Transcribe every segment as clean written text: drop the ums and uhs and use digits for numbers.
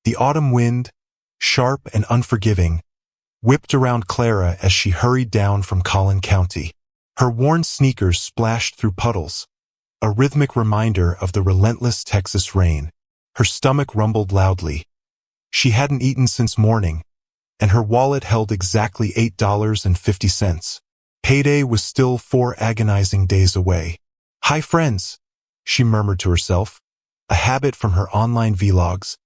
The autumn wind, sharp and unforgiving, whipped around Clara as she hurried down from Collin County. Her worn sneakers splashed through puddles, a rhythmic reminder of the relentless Texas rain. Her stomach rumbled loudly. She hadn't eaten since morning, and her wallet held exactly $8.50. Payday was still 4 agonizing days away. "Hi friends," she murmured to herself, a habit from her online vlogs.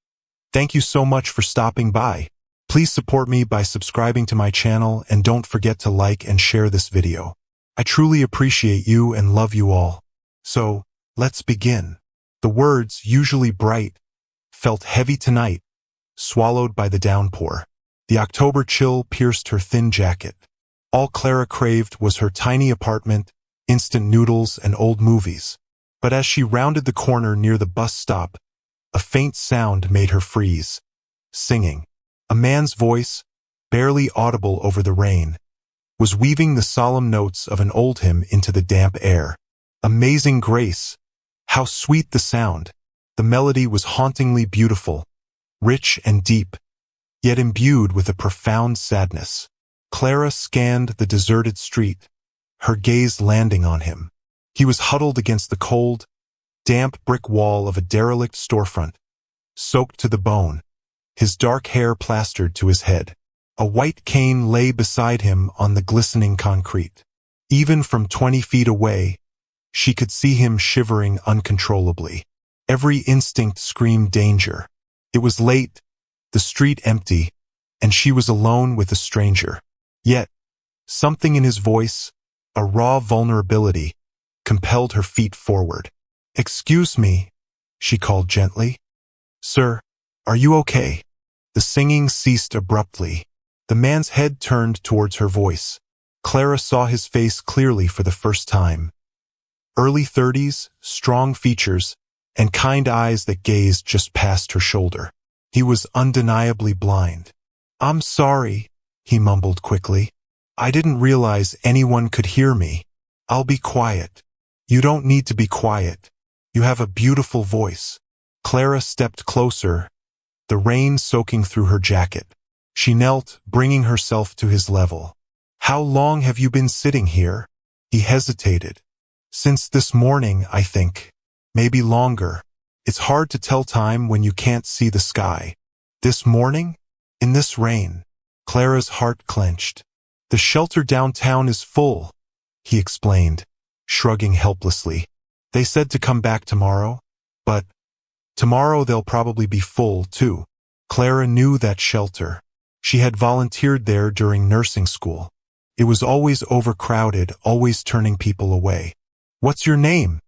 "Thank you so much for stopping by. Please support me by subscribing to my channel and don't forget to like and share this video. I truly appreciate you and love you all." So, let's begin. The words, usually bright, felt heavy tonight, swallowed by the downpour. The October chill pierced her thin jacket. All Clara craved was her tiny apartment, instant noodles, and old movies. But as she rounded the corner near the bus stop, a faint sound made her freeze. Singing. A man's voice, barely audible over the rain, was weaving the solemn notes of an old hymn into the damp air. Amazing grace! How sweet the sound! The melody was hauntingly beautiful, rich and deep, yet imbued with a profound sadness. Clara scanned the deserted street, her gaze landing on him. He was huddled against the cold, damp brick wall of a derelict storefront, soaked to the bone, his dark hair plastered to his head. A white cane lay beside him on the glistening concrete. Even from 20 feet away, she could see him shivering uncontrollably. Every instinct screamed danger. It was late, the street empty, and she was alone with a stranger. Yet, something in his voice, a raw vulnerability, compelled her feet forward. "Excuse me," she called gently. "Sir, are you okay?" The singing ceased abruptly. The man's head turned towards her voice. Clara saw his face clearly for the first time. Early 30s, strong features, and kind eyes that gazed just past her shoulder. He was undeniably blind. "I'm sorry," he mumbled quickly. "I didn't realize anyone could hear me. I'll be quiet." "You don't need to be quiet. You have a beautiful voice." Clara stepped closer, the rain soaking through her jacket. She knelt, bringing herself to his level. "How long have you been sitting here?" He hesitated. "Since this morning, I think. Maybe longer. It's hard to tell time when you can't see the sky." "This morning? In this rain?" Clara's heart clenched. "The shelter downtown is full," he explained, shrugging helplessly. "They said to come back tomorrow, but tomorrow they'll probably be full too." Clara knew that shelter. She had volunteered there during nursing school. It was always overcrowded, always turning people away. "What's your name?"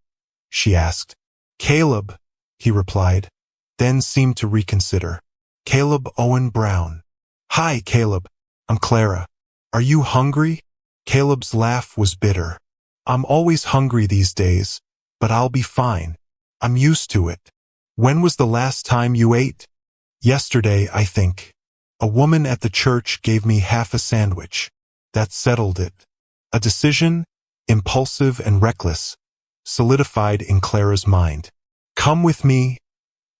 she asked. "Caleb," he replied, then seemed to reconsider. "Caleb Owen Brown." "Hi, Caleb. I'm Clara. Are you hungry?" Caleb's laugh was bitter. "I'm always hungry these days, but I'll be fine. I'm used to it." "When was the last time you ate?" "Yesterday, I think. A woman at the church gave me half a sandwich. That settled it." A decision, impulsive and reckless, solidified in Clara's mind. "Come with me,"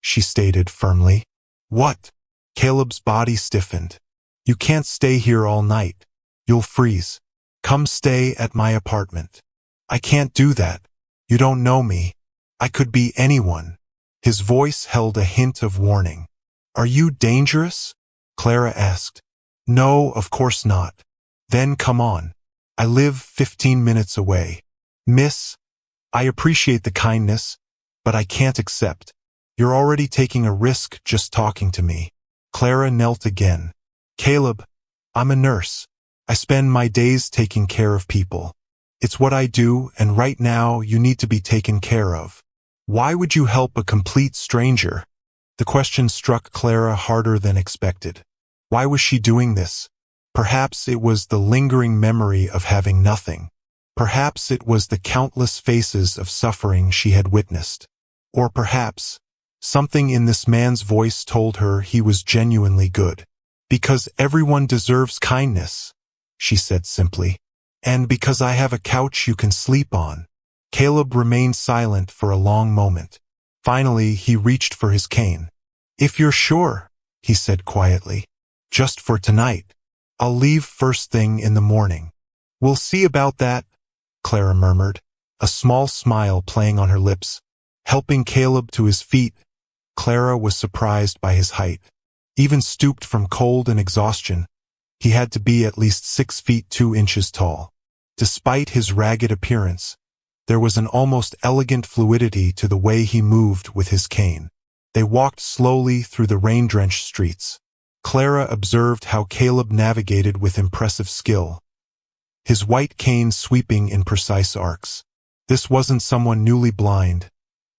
she stated firmly. "What?" Caleb's body stiffened. "You can't stay here all night. You'll freeze. Come stay at my apartment." "I can't do that. You don't know me. I could be anyone." His voice held a hint of warning. "Are you dangerous?" Clara asked. "No, of course not." "Then come on. I live 15 minutes away." "Miss, I appreciate the kindness, but I can't accept. You're already taking a risk just talking to me." Clara knelt again. "Caleb, I'm a nurse. I spend my days taking care of people. It's what I do, and right now you need to be taken care of. Why would you help a complete stranger?" The question struck Clara harder than expected. Why was she doing this? Perhaps it was the lingering memory of having nothing. Perhaps it was the countless faces of suffering she had witnessed. Or perhaps something in this man's voice told her he was genuinely good. "Because everyone deserves kindness," she said simply. "And because I have a couch you can sleep on." Caleb remained silent for a long moment. Finally, he reached for his cane. "If you're sure," he said quietly. Just for tonight. I'll leave first thing in the morning. We'll see about that, Clara murmured, a small smile playing on her lips. Helping Caleb to his feet, Clara was surprised by his height. Even stooped from cold and exhaustion, he had to be at least 6 feet 2 inches tall. Despite his ragged appearance, there was an almost elegant fluidity to the way he moved with his cane. They walked slowly through the rain-drenched streets. Clara observed how Caleb navigated with impressive skill, his white cane sweeping in precise arcs. This wasn't someone newly blind.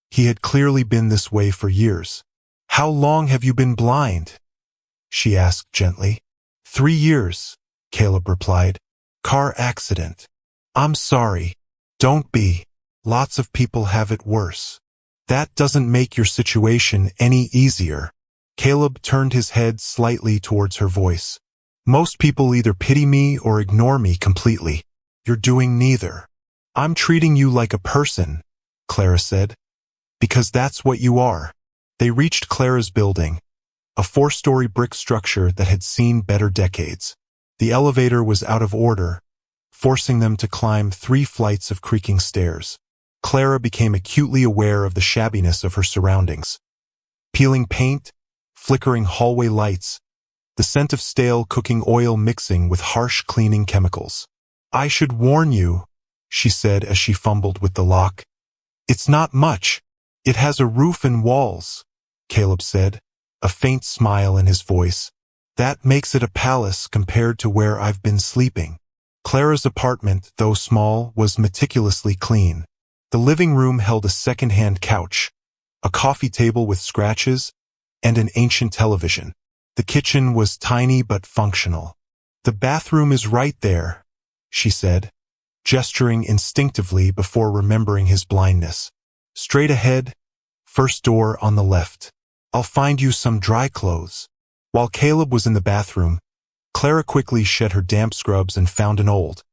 He had clearly been this way for years. "How long have you been blind?" she asked gently. 3 years, Caleb replied. "Car accident." "I'm sorry." "Don't be. Lots of people have it worse." "That doesn't make your situation any easier." Caleb turned his head slightly towards her voice. "Most people either pity me or ignore me completely. You're doing neither." "I'm treating you like a person," Clara said. "Because that's what you are." They reached Clara's building, a 4-story brick structure that had seen better decades. The elevator was out of order, forcing them to climb 3 flights of creaking stairs. Clara became acutely aware of the shabbiness of her surroundings. Peeling paint, flickering hallway lights, the scent of stale cooking oil mixing with harsh cleaning chemicals. "I should warn you," she said as she fumbled with the lock. "It's not much. It has a roof and walls," Caleb said, a faint smile in his voice. "That makes it a palace compared to where I've been sleeping." Clara's apartment, though small, was meticulously clean. The living room held a second-hand couch, a coffee table with scratches, and an ancient television. The kitchen was tiny but functional. "The bathroom is right there," she said, gesturing instinctively before remembering his blindness. "Straight ahead, first door on the left. I'll find you some dry clothes." While Caleb was in the bathroom, Clara quickly shed her damp scrubs and found an old,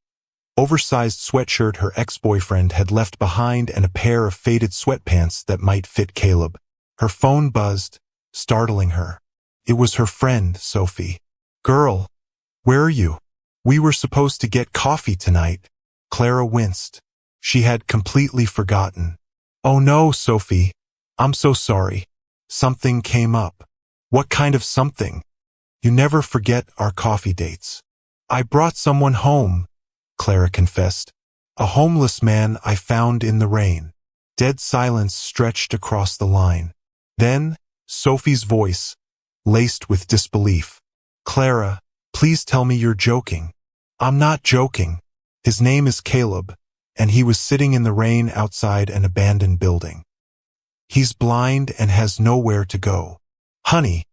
oversized sweatshirt her ex-boyfriend had left behind and a pair of faded sweatpants that might fit Caleb. Her phone buzzed, startling her. It was her friend, Sophie. "Girl, where are you? We were supposed to get coffee tonight." Clara winced. She had completely forgotten. "Oh no, Sophie. I'm so sorry. Something came up." "What kind of something?" "You never forget our coffee dates." "I brought someone home," Clara confessed. "A homeless man I found in the rain." Dead silence stretched across the line. Then, Sophie's voice, laced with disbelief. "Clara, please tell me you're joking." "I'm not joking. His name is Caleb, and he was sitting in the rain outside an abandoned building. He's blind and has nowhere to go." "Honey,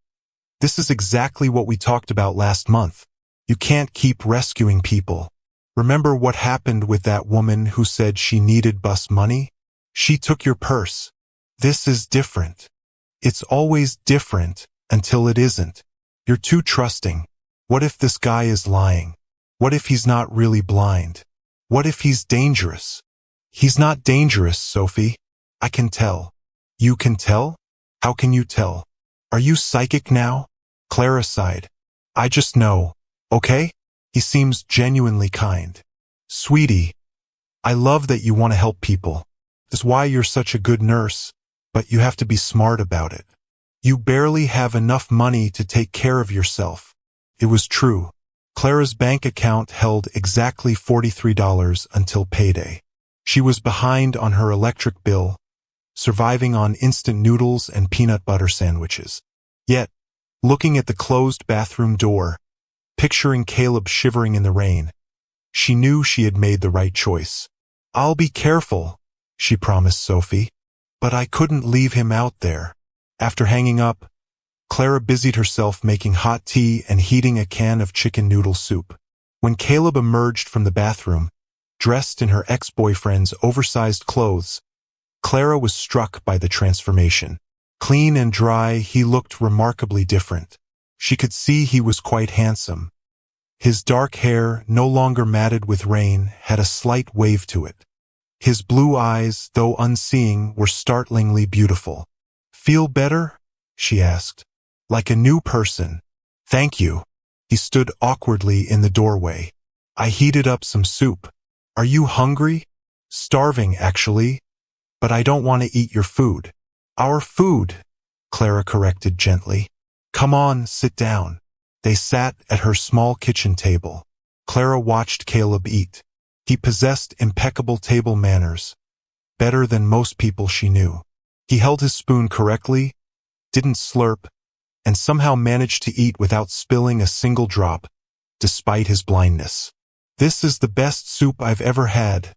this is exactly what we talked about last month. You can't keep rescuing people. Remember what happened with that woman who said she needed bus money? She took your purse. This is different. It's always different until it isn't. You're too trusting. What if this guy is lying? What if he's not really blind? What if he's dangerous?" "He's not dangerous, Sophie. I can tell." "You can tell? How can you tell? Are you psychic now?" Clara sighed. "I just know, okay? He seems genuinely kind." "Sweetie, I love that you want to help people. That's why you're such a good nurse, but you have to be smart about it. You barely have enough money to take care of yourself." It was true. Clara's bank account held exactly $43 until payday. She was behind on her electric bill, surviving on instant noodles and peanut butter sandwiches. Yet, looking at the closed bathroom door, picturing Caleb shivering in the rain, she knew she had made the right choice. "I'll be careful," she promised Sophie. "But I couldn't leave him out there." After hanging up, Clara busied herself making hot tea and heating a can of chicken noodle soup. When Caleb emerged from the bathroom, dressed in her ex-boyfriend's oversized clothes, Clara was struck by the transformation. Clean and dry, he looked remarkably different. She could see he was quite handsome. His dark hair, no longer matted with rain, had a slight wave to it. His blue eyes, though unseeing, were startlingly beautiful. "Feel better?" she asked. like a new person. Thank you. He stood awkwardly in the doorway. I heated up some soup. Are you hungry? Starving, actually. But I don't want to eat your food. Our food, Clara corrected gently. Come on, sit down. They sat at her small kitchen table. Clara watched Caleb eat. He possessed impeccable table manners, better than most people she knew. He held his spoon correctly, didn't slurp, and somehow managed to eat without spilling a single drop, despite his blindness. This is the best soup I've ever had,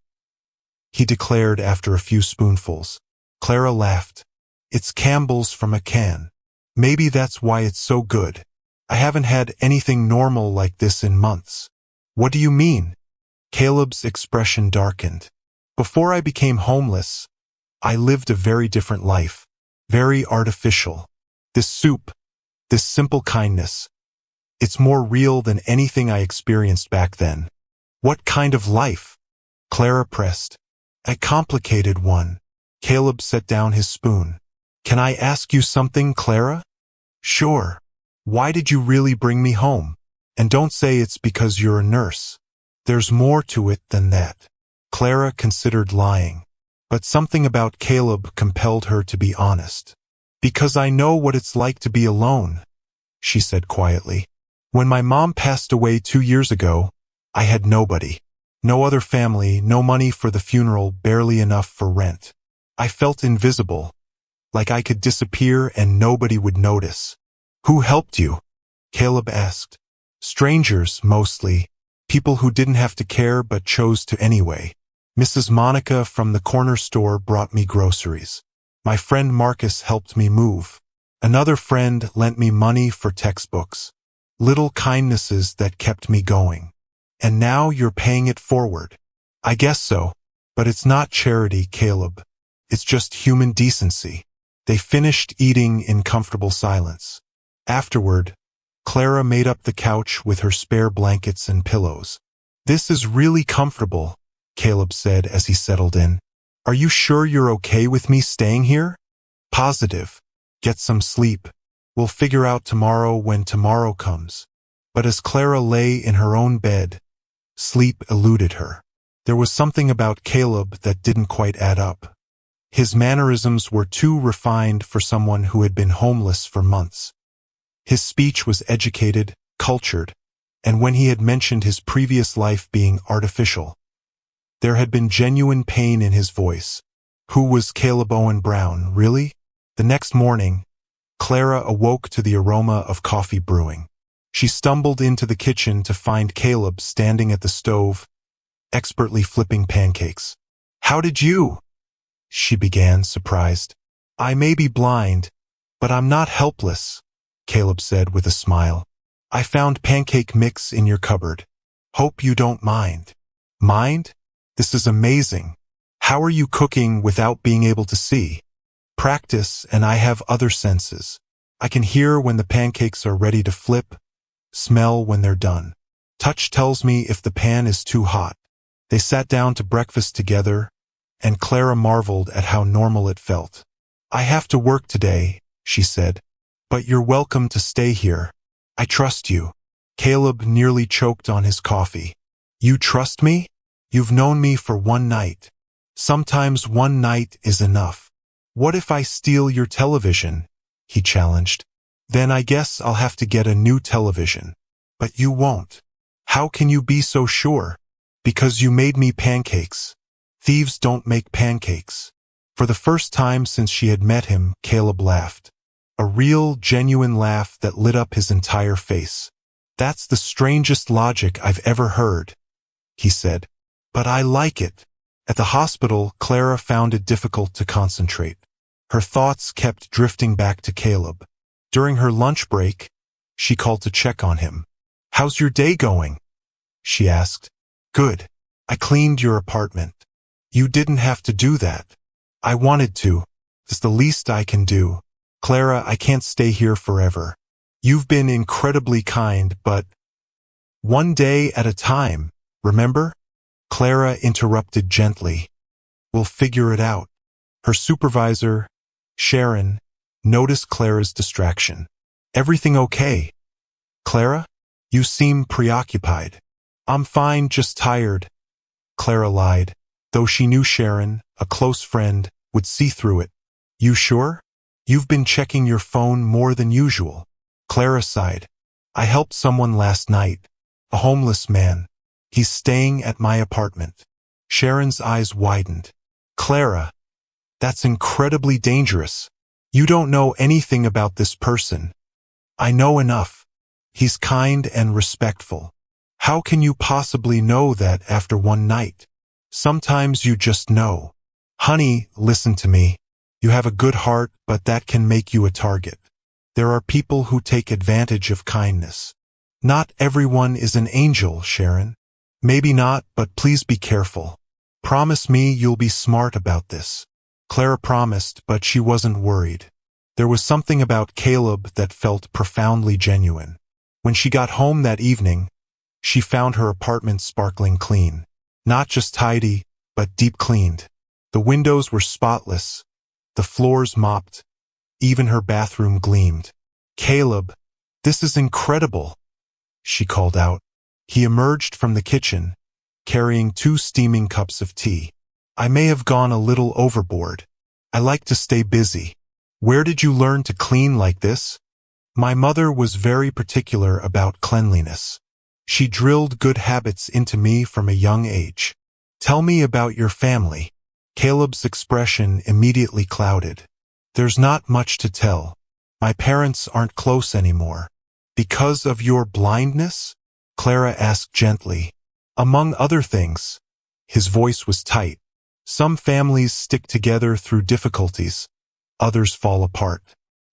he declared after a few spoonfuls. Clara laughed. It's Campbell's from a can. Maybe that's why it's so good. I haven't had anything normal like this in months. What do you mean? Caleb's expression darkened. Before I became homeless, I lived a very different life. Very artificial. This soup, this simple kindness, it's more real than anything I experienced back then. What kind of life? Clara pressed. A complicated one. Caleb set down his spoon. Can I ask you something, Clara? Sure. Why did you really bring me home? And don't say it's because you're a nurse. There's more to it than that. Clara considered lying, but something about Caleb compelled her to be honest. Because I know what it's like to be alone, she said quietly. When my mom passed away 2 years ago, I had nobody. No other family, no money for the funeral, barely enough for rent. I felt invisible, like I could disappear and nobody would notice. Who helped you? Caleb asked. Strangers, mostly. People who didn't have to care but chose to anyway. Mrs. Monica from the corner store brought me groceries. My friend Marcus helped me move. Another friend lent me money for textbooks. Little kindnesses that kept me going. And now you're paying it forward. I guess so. But it's not charity, Caleb. It's just human decency. They finished eating in comfortable silence. Afterward, Clara made up the couch with her spare blankets and pillows. This is really comfortable, Caleb said as he settled in. Are you sure you're okay with me staying here? Positive. Get some sleep. We'll figure out tomorrow when tomorrow comes. But as Clara lay in her own bed, sleep eluded her. There was something about Caleb that didn't quite add up. His mannerisms were too refined for someone who had been homeless for months. His speech was educated, cultured, and when he had mentioned his previous life being artificial, there had been genuine pain in his voice. Who was Caleb Owen Brown, really? The next morning, Clara awoke to the aroma of coffee brewing. She stumbled into the kitchen to find Caleb standing at the stove, expertly flipping pancakes. How did you? She began, surprised. I may be blind, but I'm not helpless, Caleb said with a smile. I found pancake mix in your cupboard. Hope you don't mind. Mind? This is amazing. How are you cooking without being able to see? Practice, and I have other senses. I can hear when the pancakes are ready to flip, smell when they're done. Touch tells me if the pan is too hot. They sat down to breakfast together, and Clara marveled at how normal it felt. I have to work today, she said, but you're welcome to stay here. I trust you. Caleb nearly choked on his coffee. You trust me? You've known me for one night. Sometimes one night is enough. What if I steal your television? He challenged. Then I guess I'll have to get a new television. But you won't. How can you be so sure? Because you made me pancakes. Thieves don't make pancakes. For the first time since she had met him, Caleb laughed. A real, genuine laugh that lit up his entire face. That's the strangest logic I've ever heard, he said. But I like it. At the hospital, Clara found it difficult to concentrate. Her thoughts kept drifting back to Caleb. During her lunch break, she called to check on him. How's your day going? She asked. Good. I cleaned your apartment. You didn't have to do that. I wanted to. It's the least I can do. Clara, I can't stay here forever. You've been incredibly kind, but one day at a time, remember? Clara interrupted gently. We'll figure it out. Her supervisor, Sharon, noticed Clara's distraction. Everything okay? Clara? You seem preoccupied. I'm fine, just tired. Clara lied, though she knew Sharon, a close friend, would see through it. You sure? You've been checking your phone more than usual. Clara sighed. I helped someone last night. A homeless man. He's staying at my apartment. Sharon's eyes widened. Clara, that's incredibly dangerous. You don't know anything about this person. I know enough. He's kind and respectful. How can you possibly know that after one night? Sometimes you just know. Honey, listen to me. You have a good heart, but that can make you a target. There are people who take advantage of kindness. Not everyone is an angel, Sharon. Maybe not, but please be careful. Promise me you'll be smart about this. Clara promised, but she wasn't worried. There was something about Caleb that felt profoundly genuine. When she got home that evening, she found her apartment sparkling clean. Not just tidy, but deep cleaned. The windows were spotless, the floors mopped, even her bathroom gleamed. Caleb, this is incredible, she called out. He emerged from the kitchen, carrying 2 steaming cups of tea. I may have gone a little overboard. I like to stay busy. Where did you learn to clean like this? My mother was very particular about cleanliness. She drilled good habits into me from a young age. Tell me about your family. Caleb's expression immediately clouded. There's not much to tell. My parents aren't close anymore. Because of your blindness? Clara asked gently. Among other things. His voice was tight. Some families stick together through difficulties. Others fall apart.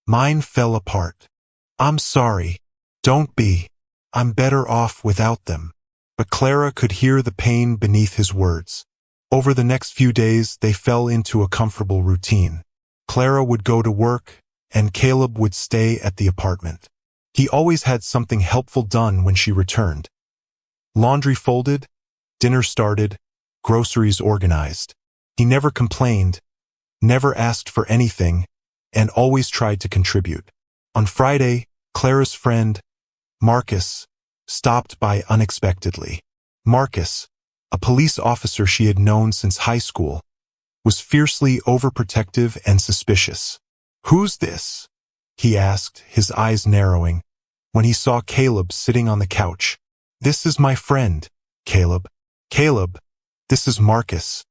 Mine fell apart. I'm sorry. Don't be. I'm better off without them. But Clara could hear the pain beneath his words. Over the next few days, they fell into a comfortable routine. Clara would go to work, and Caleb would stay at the apartment. He always had something helpful done when she returned. Laundry folded, dinner started, groceries organized. He never complained, never asked for anything, and always tried to contribute. On Friday, Clara's friend, Marcus, stopped by unexpectedly. Marcus, a police officer she had known since high school, was fiercely overprotective and suspicious. Who's this? He asked, his eyes narrowing, when he saw Caleb sitting on the couch. This is my friend, Caleb. Caleb, this is Marcus.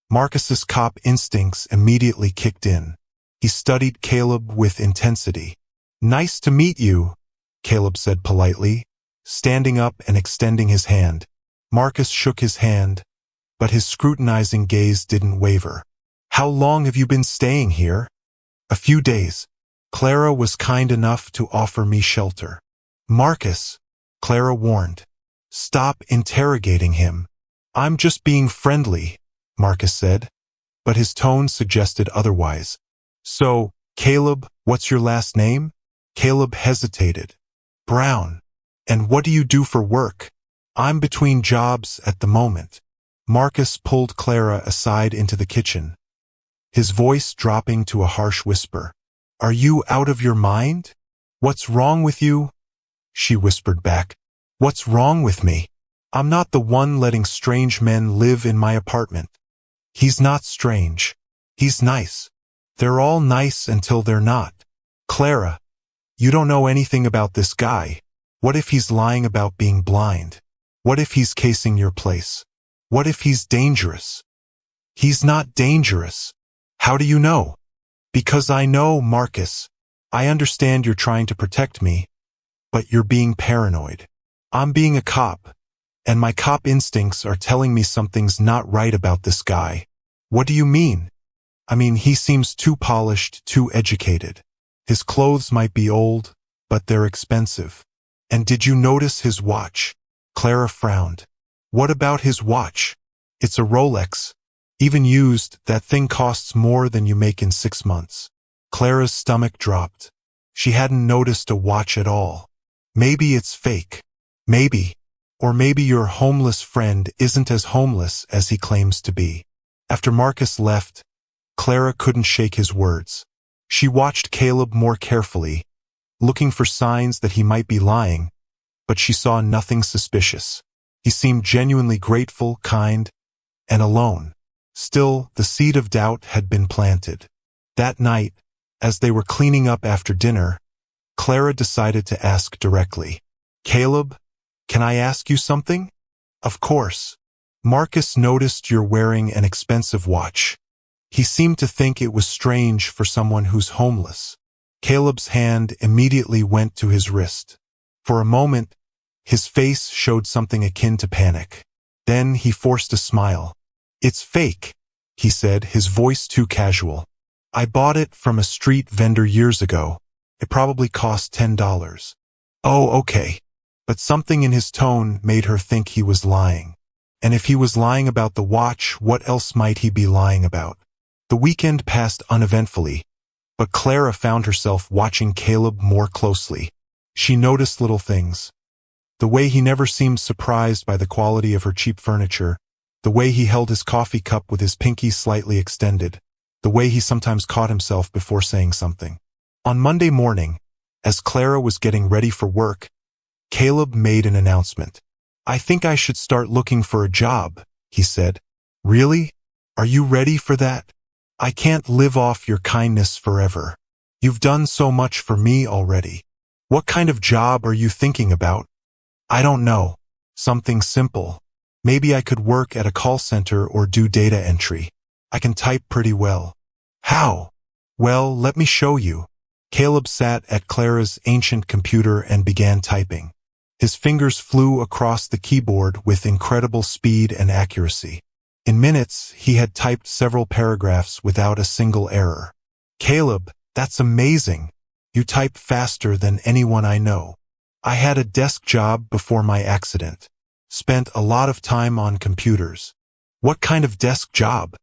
Marcus's cop instincts immediately kicked in. He studied Caleb with intensity. Nice to meet you, Caleb said politely, standing up and extending his hand. Marcus shook his hand, but his scrutinizing gaze didn't waver. How long have you been staying here? A few days. Clara was kind enough to offer me shelter. Marcus, Clara warned. Stop interrogating him. I'm just being friendly, Marcus said, but his tone suggested otherwise. So, Caleb, what's your last name? Caleb hesitated. Brown. And what do you do for work? I'm between jobs at the moment. Marcus pulled Clara aside into the kitchen, his voice dropping to a harsh whisper. Are you out of your mind? What's wrong with you? She whispered back. What's wrong with me? I'm not the one letting strange men live in my apartment. He's not strange. He's nice. They're all nice until they're not. Clara, you don't know anything about this guy. What if he's lying about being blind? What if he's casing your place? What if he's dangerous? He's not dangerous. How do you know? Because I know, Marcus. I understand you're trying to protect me, but you're being paranoid. I'm being a cop, and my cop instincts are telling me something's not right about this guy. What do you mean? I mean, he seems too polished, too educated. His clothes might be old, but they're expensive. And did you notice his watch? Clara frowned. What about his watch? It's a Rolex. Even used, that thing costs more than you make in 6 months. Clara's stomach dropped. She hadn't noticed a watch at all. Maybe it's fake. Maybe. Or maybe your homeless friend isn't as homeless as he claims to be. After Marcus left, Clara couldn't shake his words. She watched Caleb more carefully, looking for signs that he might be lying, but she saw nothing suspicious. He seemed genuinely grateful, kind, and alone. Still, the seed of doubt had been planted. That night, as they were cleaning up after dinner, Clara decided to ask directly, "Caleb, can I ask you something?" "Of course." "Marcus noticed you're wearing an expensive watch. He seemed to think it was strange for someone who's homeless." Caleb's hand immediately went to his wrist. For a moment, his face showed something akin to panic. Then he forced a smile. "It's fake," he said, his voice too casual. "I bought it from a street vendor years ago. It probably cost $10. "Oh, okay." But something in his tone made her think he was lying. And if he was lying about the watch, what else might he be lying about? The weekend passed uneventfully, but Clara found herself watching Caleb more closely. She noticed little things. The way he never seemed surprised by the quality of her cheap furniture, the way he held his coffee cup with his pinky slightly extended, the way he sometimes caught himself before saying something. On Monday morning, as Clara was getting ready for work, Caleb made an announcement. "I think I should start looking for a job," he said. "Really? Are you ready for that? I can't live off your kindness forever. You've done so much for me already. What kind of job are you thinking about?" "I don't know. Something simple. Maybe I could work at a call center or do data entry. I can type pretty well." "How?" "Well, let me show you." Caleb sat at Clara's ancient computer and began typing. His fingers flew across the keyboard with incredible speed and accuracy. In minutes, he had typed several paragraphs without a single error. "Caleb, that's amazing. You type faster than anyone I know. I had a desk job before my accident. Spent a lot of time on computers." "What kind of desk job?"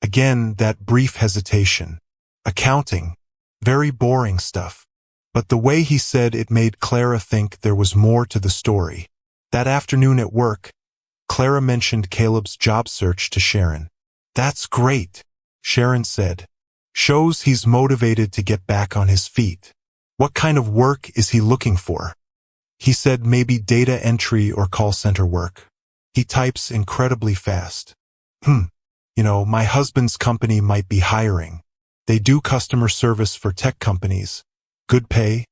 Again, that brief hesitation. "Accounting. Very boring stuff." But the way he said it made Clara think there was more to the story. That afternoon at work, Clara mentioned Caleb's job search to Sharon. "That's great," Sharon said. "Shows he's motivated to get back on his feet. What kind of work is he looking for?" He said maybe data entry or call center work. "He types incredibly fast." My husband's company might be hiring. They do customer service for tech companies. Good pay,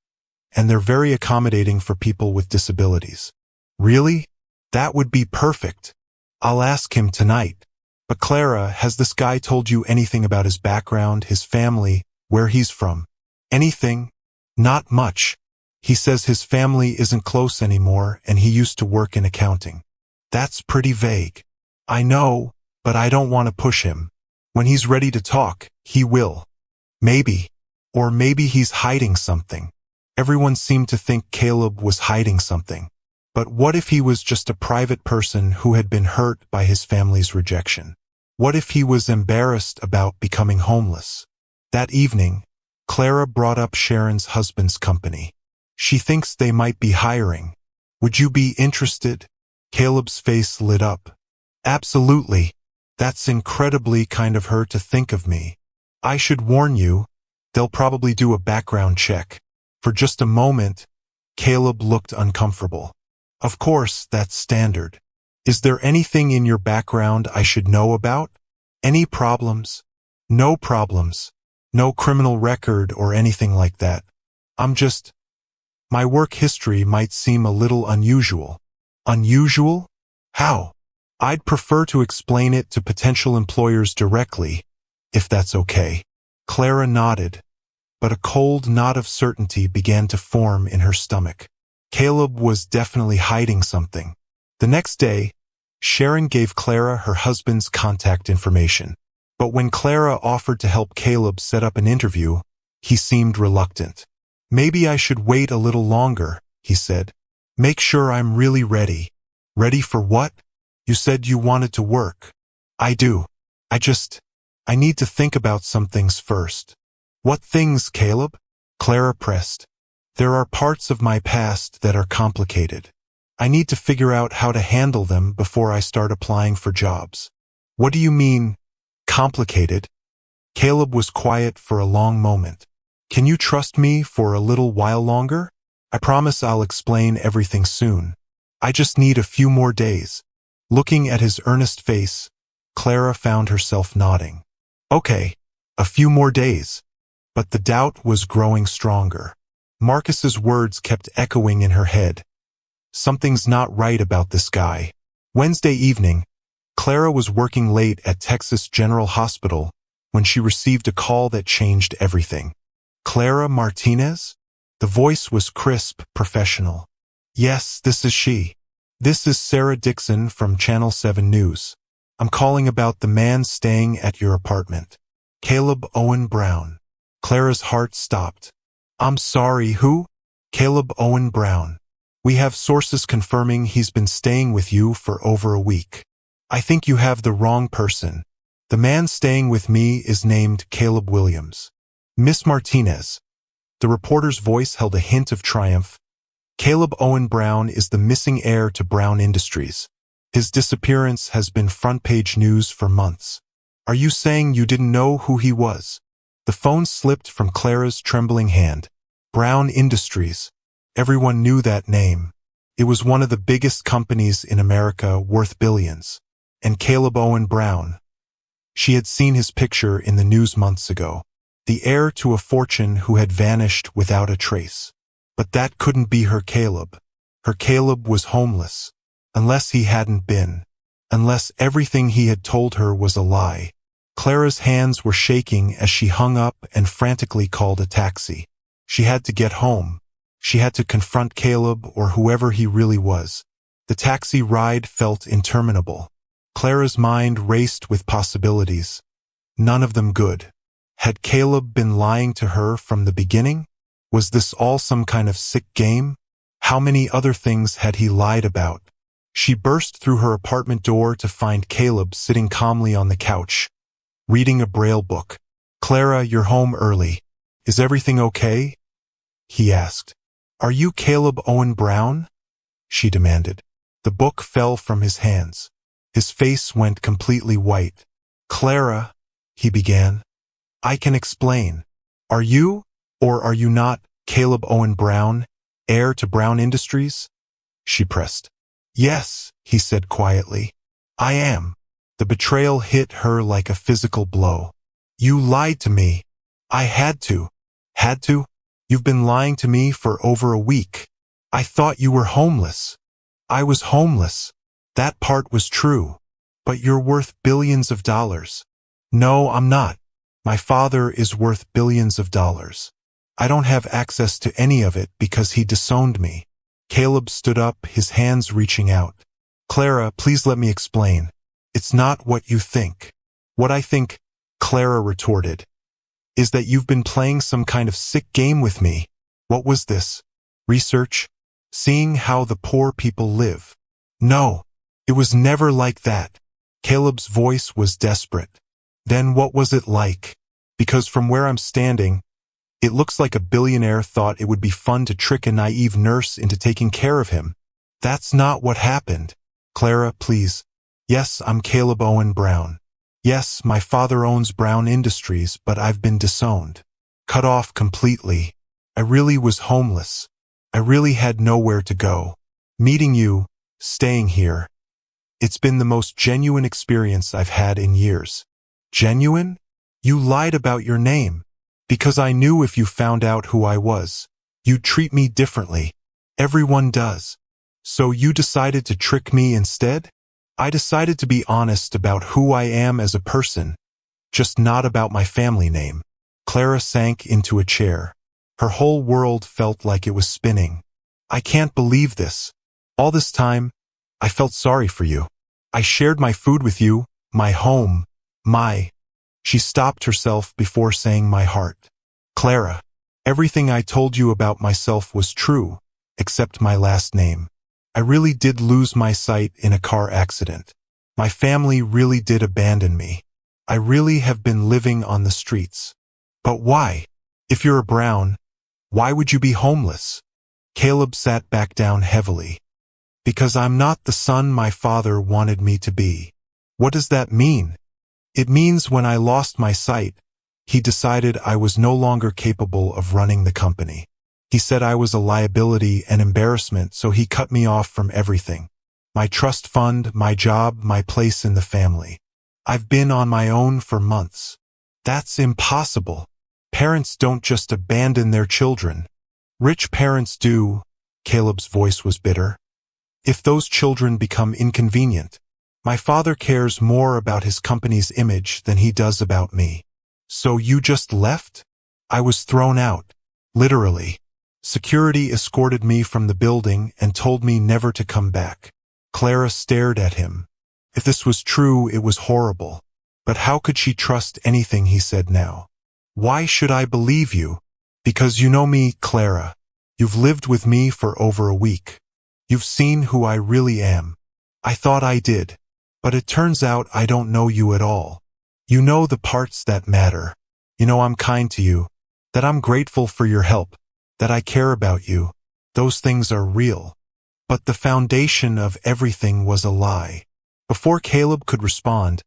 and they're very accommodating for people with disabilities." "Really? That would be perfect. I'll ask him tonight." "But Clara, has this guy told you anything about his background, his family, where he's from?" "Anything? Not much. He says his family isn't close anymore and he used to work in accounting." "That's pretty vague." "I know, but I don't want to push him. When he's ready to talk, he will. Maybe. Or maybe he's hiding something." Everyone seemed to think Caleb was hiding something. But what if he was just a private person who had been hurt by his family's rejection? What if he was embarrassed about becoming homeless? That evening, Clara brought up Sharon's husband's company. "She thinks they might be hiring. Would you be interested?" Caleb's face lit up. "Absolutely. That's incredibly kind of her to think of me. I should warn you, they'll probably do a background check." For just a moment, Caleb looked uncomfortable. "Of course, that's standard. Is there anything in your background I should know about? Any problems?" "No problems. No criminal record or anything like that. My work history might seem a little unusual." "Unusual? How?" "I'd prefer to explain it to potential employers directly, if that's okay." Clara nodded, but a cold knot of certainty began to form in her stomach. Caleb was definitely hiding something. The next day, Sharon gave Clara her husband's contact information. But when Clara offered to help Caleb set up an interview, he seemed reluctant. "Maybe I should wait a little longer," he said. "Make sure I'm really ready." "Ready for what?" "You said you wanted to work." "I do. I need to think about some things first." "What things, Caleb?" Clara pressed. "There are parts of my past that are complicated. I need to figure out how to handle them before I start applying for jobs." "What do you mean, complicated?" Caleb was quiet for a long moment. Can you trust me for a little while longer? I promise I'll explain everything soon. I just need a few more days. Looking at his earnest face, Clara found herself nodding. Okay, a few more days. But the doubt was growing stronger. Marcus's words kept echoing in her head. Something's not right about this guy. Wednesday evening, Clara was working late at Texas General Hospital when she received a call that changed everything. Clara Martinez? The voice was crisp, professional. Yes, this is she. This is Sarah Dixon from Channel 7 News. I'm calling about the man staying at your apartment. Caleb Owen Brown. Clara's heart stopped. I'm sorry, who? Caleb Owen Brown. We have sources confirming he's been staying with you for over a week. I think you have the wrong person. The man staying with me is named Caleb Williams. Miss Martinez. The reporter's voice held a hint of triumph. Caleb Owen Brown is the missing heir to Brown Industries. His disappearance has been front-page news for months. Are you saying you didn't know who he was? The phone slipped from Clara's trembling hand. Brown Industries. Everyone knew that name. It was one of the biggest companies in America, worth billions. And Caleb Owen Brown. She had seen his picture in the news months ago. The heir to a fortune who had vanished without a trace. But that couldn't be her Caleb. Her Caleb was homeless. Unless he hadn't been. Unless everything he had told her was a lie. Clara's hands were shaking as she hung up and frantically called a taxi. She had to get home. She had to confront Caleb or whoever he really was. The taxi ride felt interminable. Clara's mind raced with possibilities. None of them good. Had Caleb been lying to her from the beginning? Was this all some kind of sick game? How many other things had he lied about? She burst through her apartment door to find Caleb sitting calmly on the couch, reading a Braille book. Clara, you're home early. Is everything okay? He asked. Are you Caleb Owen Brown? She demanded. The book fell from his hands. His face went completely white. Clara, he began. I can explain. Are you, or are you not, Caleb Owen Brown, heir to Brown Industries? She pressed. Yes, he said quietly. I am. The betrayal hit her like a physical blow. You lied to me. I had to. Had to? You've been lying to me for over a week. I thought you were homeless. I was homeless. That part was true. But you're worth billions of dollars. No, I'm not. My father is worth billions of dollars. I don't have access to any of it because he disowned me. Caleb stood up, his hands reaching out. Clara, please let me explain. It's not what you think. What I think, Clara retorted, is that you've been playing some kind of sick game with me. What was this? Research? Seeing how the poor people live? No, it was never like that. Caleb's voice was desperate. Then what was it like? Because from where I'm standing, it looks like a billionaire thought it would be fun to trick a naive nurse into taking care of him. That's not what happened. Clara, please. Yes, I'm Caleb Owen Brown. Yes, my father owns Brown Industries, but I've been disowned. Cut off completely. I really was homeless. I really had nowhere to go. Meeting you, staying here. It's been the most genuine experience I've had in years. Genuine? You lied about your name. Because I knew if you found out who I was, you'd treat me differently. Everyone does. So you decided to trick me instead? I decided to be honest about who I am as a person, just not about my family name. Clara sank into a chair. Her whole world felt like it was spinning. I can't believe this. All this time, I felt sorry for you. I shared my food with you, my home, my... She stopped herself before saying my heart. Clara, everything I told you about myself was true, except my last name. I really did lose my sight in a car accident. My family really did abandon me. I really have been living on the streets. But why? If you're a Brown, why would you be homeless? Caleb sat back down heavily. Because I'm not the son my father wanted me to be. What does that mean? It means when I lost my sight, He decided I was no longer capable of running the company. He said I was a liability and embarrassment, so he cut me off from everything. My trust fund, my job, my place in the family. I've been on my own for months. That's impossible. Parents don't just abandon their children. Rich parents do. Caleb's voice was bitter. If those children become inconvenient, my father cares more about his company's image than he does about me. So you just left? I was thrown out. Literally. Security escorted me from the building and told me never to come back. Clara stared at him. If this was true, it was horrible. But how could she trust anything he said now? Why should I believe you? Because you know me, Clara. You've lived with me for over a week. You've seen who I really am. I thought I did. But it turns out I don't know you at all. You know the parts that matter. You know I'm kind to you. That I'm grateful for your help. That I care about you. Those things are real. But the foundation of everything was a lie. Before Caleb could respond,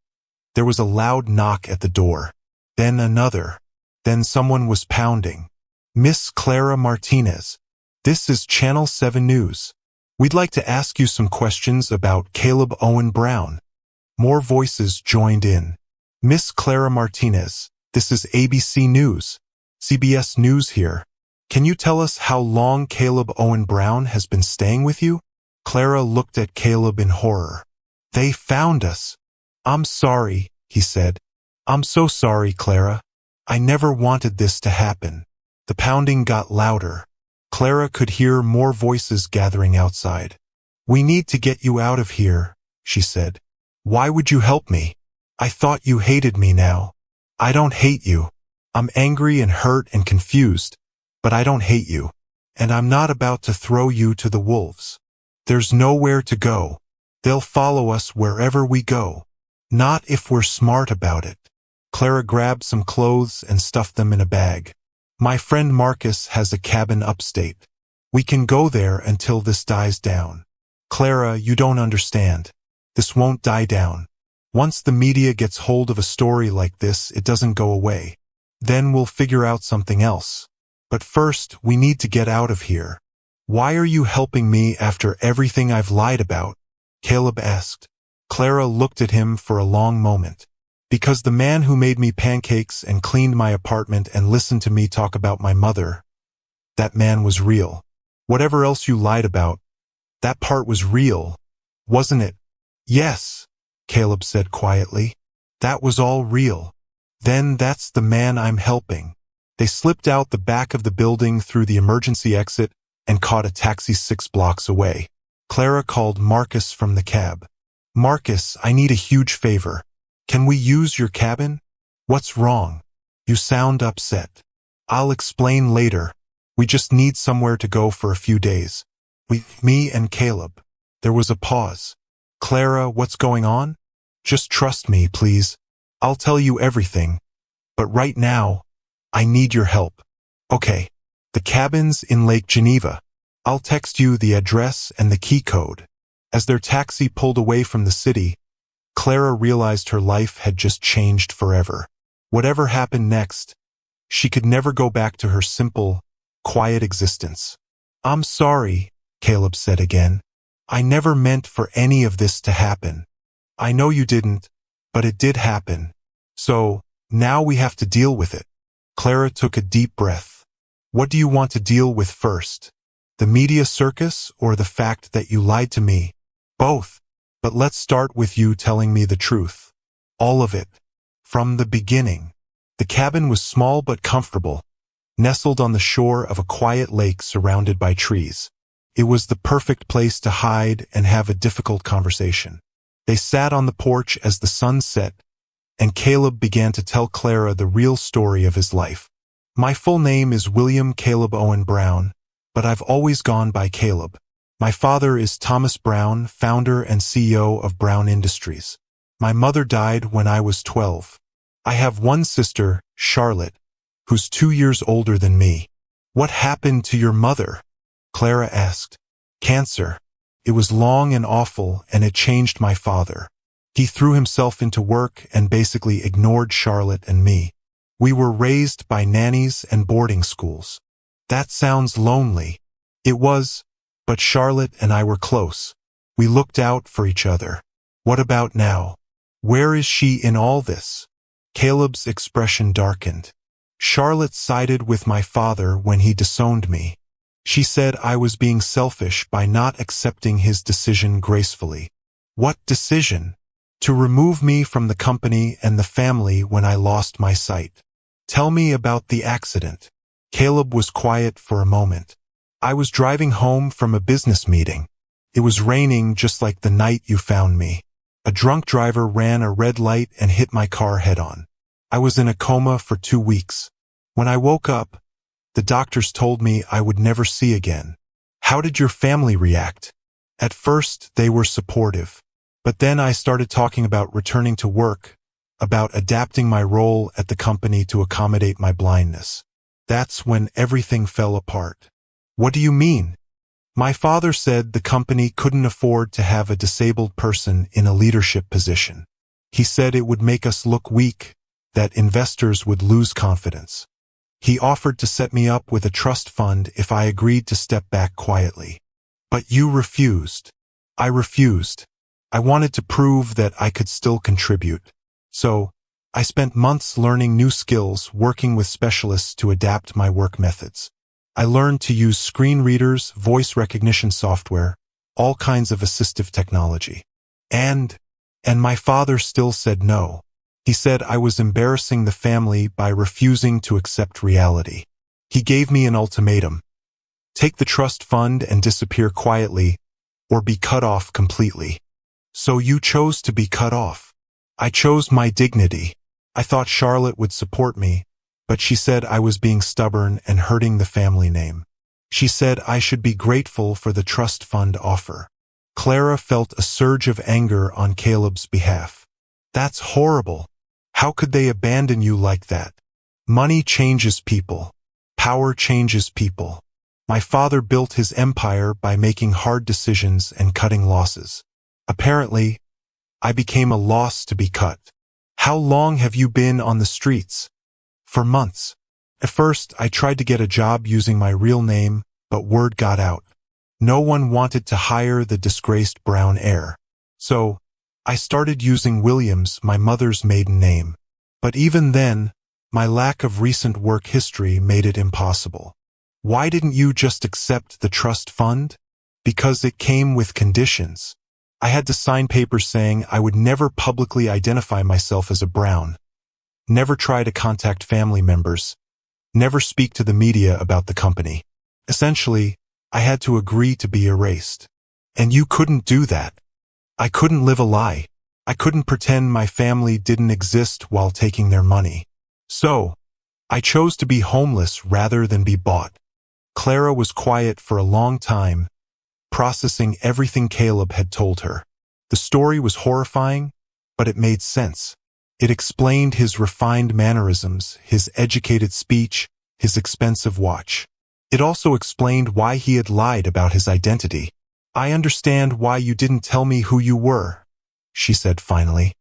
there was a loud knock at the door. Then another. Then someone was pounding. Miss Clara Martinez. This is Channel 7 News. We'd like to ask you some questions about Caleb Owen Brown. More voices joined in. Miss Clara Martinez, this is ABC News. CBS News here. Can you tell us how long Caleb Owen Brown has been staying with you? Clara looked at Caleb in horror. They found us. I'm sorry, he said. I'm so sorry, Clara. I never wanted this to happen. The pounding got louder. Clara could hear more voices gathering outside. We need to get you out of here, she said. Why would you help me? I thought you hated me now. I don't hate you. I'm angry and hurt and confused, but I don't hate you. And I'm not about to throw you to the wolves. There's nowhere to go. They'll follow us wherever we go. Not if we're smart about it. Clara grabbed some clothes and stuffed them in a bag. My friend Marcus has a cabin upstate. We can go there until this dies down. Clara, you don't understand. This won't die down. Once the media gets hold of a story like this, it doesn't go away. Then we'll figure out something else. But first, we need to get out of here. Why are you helping me after everything I've lied about? Caleb asked. Clara looked at him for a long moment. Because the man who made me pancakes and cleaned my apartment and listened to me talk about my mother, that man was real. Whatever else you lied about, that part was real, wasn't it? Yes, Caleb said quietly. That was all real. Then that's the man I'm helping. They slipped out the back of the building through the emergency exit and caught a taxi 6 blocks away. Clara called Marcus from the cab. Marcus, I need a huge favor. Can we use your cabin? What's wrong? You sound upset. I'll explain later. We just need somewhere to go for a few days. Me and Caleb. There was a pause. Clara, what's going on? Just trust me, please. I'll tell you everything. But right now, I need your help. Okay. The cabin's in Lake Geneva. I'll text you the address and the key code. As their taxi pulled away from the city, Clara realized her life had just changed forever. Whatever happened next, she could never go back to her simple, quiet existence. I'm sorry, Caleb said again. I never meant for any of this to happen. I know you didn't, but it did happen. So, now we have to deal with it. Clara took a deep breath. What do you want to deal with first? The media circus or the fact that you lied to me? Both. But let's start with you telling me the truth. All of it. From the beginning. The cabin was small but comfortable, nestled on the shore of a quiet lake surrounded by trees. It was the perfect place to hide and have a difficult conversation. They sat on the porch as the sun set, and Caleb began to tell Clara the real story of his life. My full name is William Caleb Owen Brown, but I've always gone by Caleb. My father is Thomas Brown, founder and CEO of Brown Industries. My mother died when I was 12. I have one sister, Charlotte, who's 2 years older than me. What happened to your mother? Clara asked. Cancer. It was long and awful, and it changed my father. He threw himself into work and basically ignored Charlotte and me. We were raised by nannies and boarding schools. That sounds lonely. It was, but Charlotte and I were close. We looked out for each other. What about now? Where is she in all this? Caleb's expression darkened. Charlotte sided with my father when he disowned me. She said I was being selfish by not accepting his decision gracefully. What decision? To remove me from the company and the family when I lost my sight. Tell me about the accident. Caleb was quiet for a moment. I was driving home from a business meeting. It was raining just like the night you found me. A drunk driver ran a red light and hit my car head-on. I was in a coma for 2 weeks. When I woke up, the doctors told me I would never see again. How did your family react? At first, they were supportive. But then I started talking about returning to work, about adapting my role at the company to accommodate my blindness. That's when everything fell apart. What do you mean? My father said the company couldn't afford to have a disabled person in a leadership position. He said it would make us look weak, that investors would lose confidence. He offered to set me up with a trust fund if I agreed to step back quietly. But you refused. I refused. I wanted to prove that I could still contribute. So, I spent months learning new skills, working with specialists to adapt my work methods. I learned to use screen readers, voice recognition software, all kinds of assistive technology. And my father still said no. He said I was embarrassing the family by refusing to accept reality. He gave me an ultimatum. Take the trust fund and disappear quietly, or be cut off completely. So you chose to be cut off. I chose my dignity. I thought Charlotte would support me, but she said I was being stubborn and hurting the family name. She said I should be grateful for the trust fund offer. Clara felt a surge of anger on Caleb's behalf. That's horrible. How could they abandon you like that? Money changes people. Power changes people. My father built his empire by making hard decisions and cutting losses. Apparently, I became a loss to be cut. How long have you been on the streets? For months. At first, I tried to get a job using my real name, but word got out. No one wanted to hire the disgraced brown heir. So, I started using Williams, my mother's maiden name. But even then, my lack of recent work history made it impossible. Why didn't you just accept the trust fund? Because it came with conditions. I had to sign papers saying I would never publicly identify myself as a brown, never try to contact family members, never speak to the media about the company. Essentially, I had to agree to be erased. And you couldn't do that. I couldn't live a lie. I couldn't pretend my family didn't exist while taking their money. So, I chose to be homeless rather than be bought. Clara was quiet for a long time, processing everything Caleb had told her. The story was horrifying, but it made sense. It explained his refined mannerisms, his educated speech, his expensive watch. It also explained why he had lied about his identity. I understand why you didn't tell me who you were, she said finally.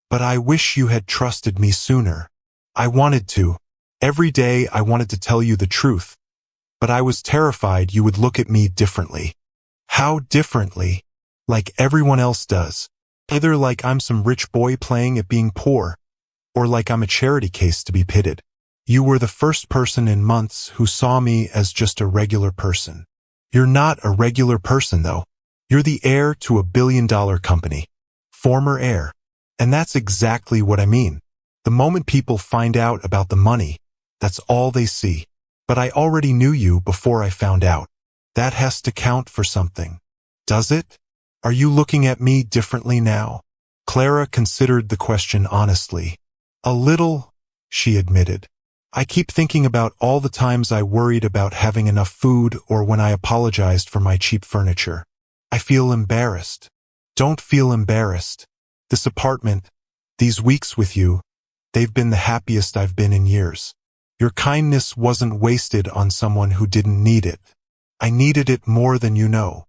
But I wish you had trusted me sooner. I wanted to. Every day I wanted to tell you the truth. But I was terrified you would look at me differently. How differently? Like everyone else does. Either like I'm some rich boy playing at being poor, or like I'm a charity case to be pitted. You were the first person in months who saw me as just a regular person. You're not a regular person, though. You're the heir to a billion-dollar company. Former heir. And that's exactly what I mean. The moment people find out about the money, that's all they see. But I already knew you before I found out. That has to count for something. Does it? Are you looking at me differently now? Clara considered the question honestly. A little, she admitted. I keep thinking about all the times I worried about having enough food or when I apologized for my cheap furniture. I feel embarrassed. Don't feel embarrassed. This apartment, these weeks with you, they've been the happiest I've been in years. Your kindness wasn't wasted on someone who didn't need it. I needed it more than you know.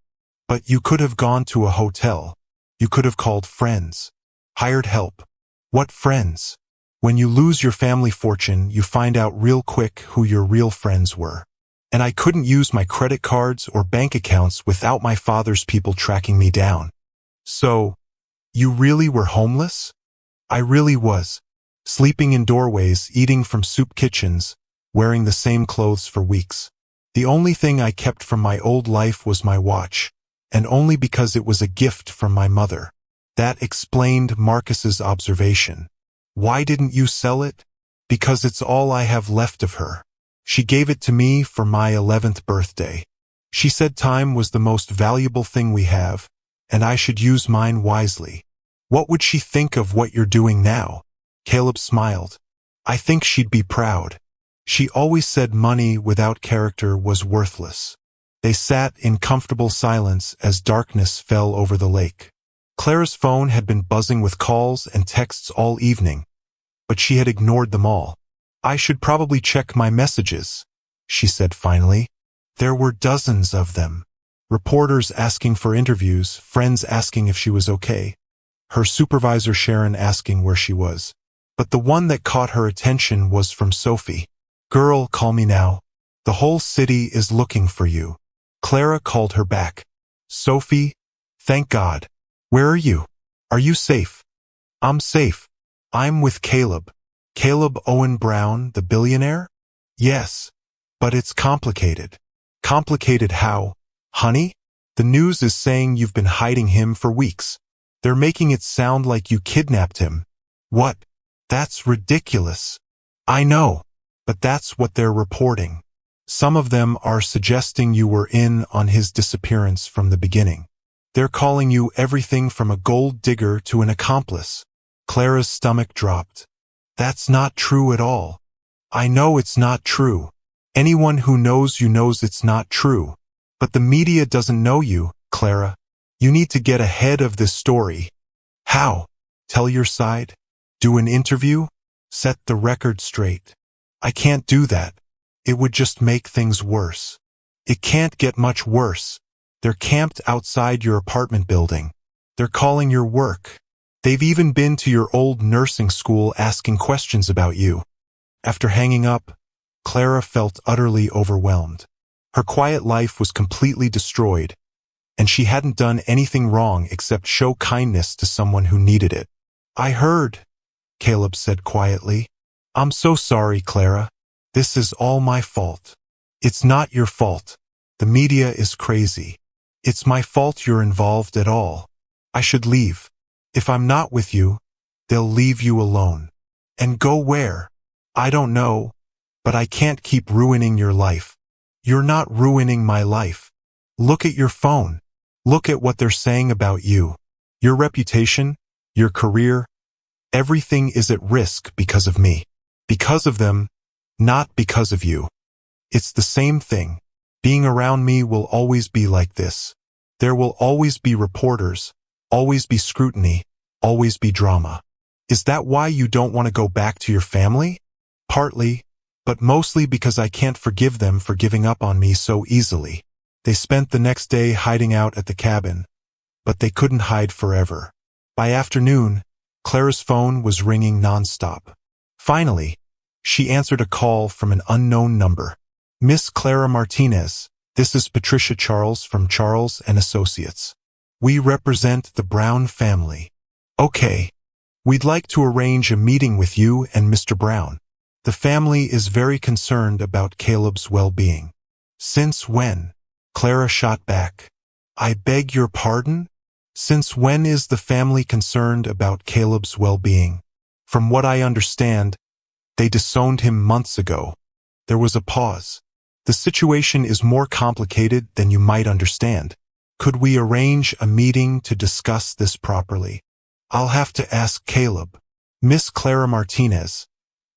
But you could have gone to a hotel. You could have called friends. Hired help. What friends? When you lose your family fortune, you find out real quick who your real friends were. And I couldn't use my credit cards or bank accounts without my father's people tracking me down. So, you really were homeless? I really was. Sleeping in doorways, eating from soup kitchens, wearing the same clothes for weeks. The only thing I kept from my old life was my watch, and only because it was a gift from my mother. That explained Marcus's observation. Why didn't you sell it? Because it's all I have left of her. She gave it to me for my 11th birthday. She said time was the most valuable thing we have, and I should use mine wisely. What would she think of what you're doing now? Caleb smiled. I think she'd be proud. She always said money without character was worthless. They sat in comfortable silence as darkness fell over the lake. Clara's phone had been buzzing with calls and texts all evening, but she had ignored them all. I should probably check my messages, she said finally. There were dozens of them. Reporters asking for interviews, friends asking if she was okay, her supervisor Sharon asking where she was. But the one that caught her attention was from Sophie. Girl, call me now. The whole city is looking for you. Clara called her back. Sophie, thank God. Where are you? Are you safe? I'm safe. I'm with Caleb. Caleb Owen Brown, the billionaire? Yes. But it's complicated. Complicated how? Honey? The news is saying you've been hiding him for weeks. They're making it sound like you kidnapped him. What? That's ridiculous. I know, but that's what they're reporting. Some of them are suggesting you were in on his disappearance from the beginning. They're calling you everything from a gold digger to an accomplice. Clara's stomach dropped. That's not true at all. I know it's not true. Anyone who knows you knows it's not true. But the media doesn't know you, Clara. You need to get ahead of this story. How? Tell your side? Do an interview? Set the record straight. I can't do that. It would just make things worse. It can't get much worse. They're camped outside your apartment building. They're calling your work. They've even been to your old nursing school asking questions about you. After hanging up, Clara felt utterly overwhelmed. Her quiet life was completely destroyed, and she hadn't done anything wrong except show kindness to someone who needed it. I heard, Caleb said quietly. I'm so sorry, Clara. This is all my fault. It's not your fault. The media is crazy. It's my fault you're involved at all. I should leave. If I'm not with you, they'll leave you alone. And go where? I don't know, but I can't keep ruining your life. You're not ruining my life. Look at your phone. Look at what they're saying about you. Your reputation, your career, everything is at risk because of me. Because of them, not because of you. It's the same thing. Being around me will always be like this. There will always be reporters, always be scrutiny, always be drama. Is that why you don't want to go back to your family? Partly, but mostly because I can't forgive them for giving up on me so easily. They spent the next day hiding out at the cabin, but they couldn't hide forever. By afternoon, Clara's phone was ringing nonstop. Finally, she answered a call from an unknown number. Miss Clara Martinez, this is Patricia Charles from Charles & Associates. We represent the Brown family. Okay. We'd like to arrange a meeting with you and Mr. Brown. The family is very concerned about Caleb's well-being. Since when? Clara shot back. I beg your pardon? Since when is the family concerned about Caleb's well-being? From what I understand, they disowned him months ago. There was a pause. The situation is more complicated than you might understand. Could we arrange a meeting to discuss this properly? I'll have to ask Caleb. Miss Clara Martinez,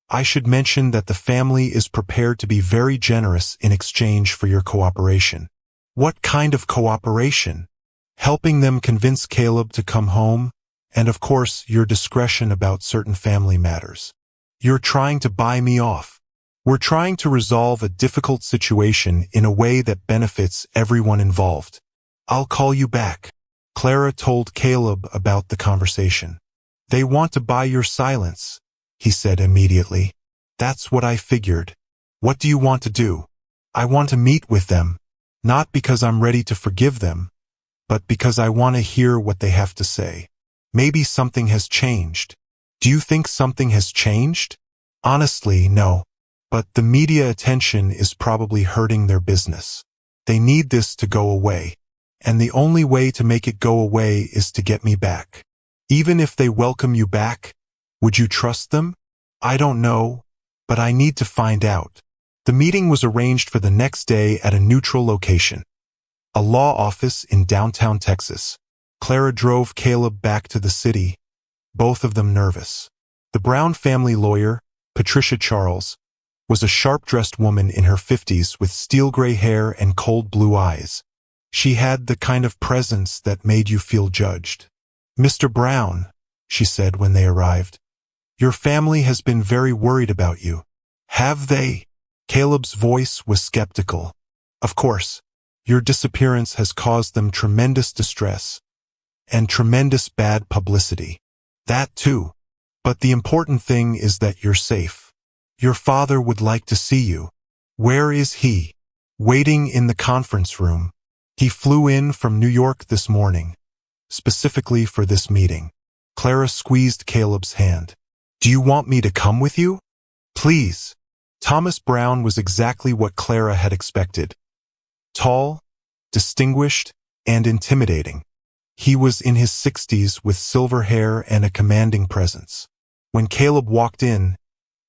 I should mention that the family is prepared to be very generous in exchange for your cooperation. What kind of cooperation? Helping them convince Caleb to come home, and of course your discretion about certain family matters. You're trying to buy me off. We're trying to resolve a difficult situation in a way that benefits everyone involved. I'll call you back. Clara told Caleb about the conversation. They want to buy your silence. he said immediately. That's what I figured. What do you want to do? I want to meet with them, not because I'm ready to forgive them, but because I want to hear what they have to say. Maybe something has changed. Do you think something has changed? Honestly, no. But the media attention is probably hurting their business. They need this to go away. And the only way to make it go away is to get me back. Even if they welcome you back, would you trust them? I don't know, but I need to find out. The meeting was arranged for the next day at a neutral location, a law office in downtown Texas. Clara drove Caleb back to the city, both of them nervous. The Brown family lawyer, Patricia Charles, was a sharp-dressed woman in her 50s with steel-gray hair and cold blue eyes. She had the kind of presence that made you feel judged. "Mr. Brown," she said when they arrived, "your family has been very worried about you." "Have they?" Caleb's voice was skeptical. "Of course, your disappearance has caused them tremendous distress and tremendous bad publicity. That too. But the important thing is that you're safe. Your father would like to see you." "Where is he?" "Waiting in the conference room. He flew in from New York this morning, specifically for this meeting." Clara squeezed Caleb's hand. "Do you want me to come with you?" "Please." Thomas Brown was exactly what Clara had expected. Tall, distinguished, and intimidating. He was in his 60s with silver hair and a commanding presence. When Caleb walked in,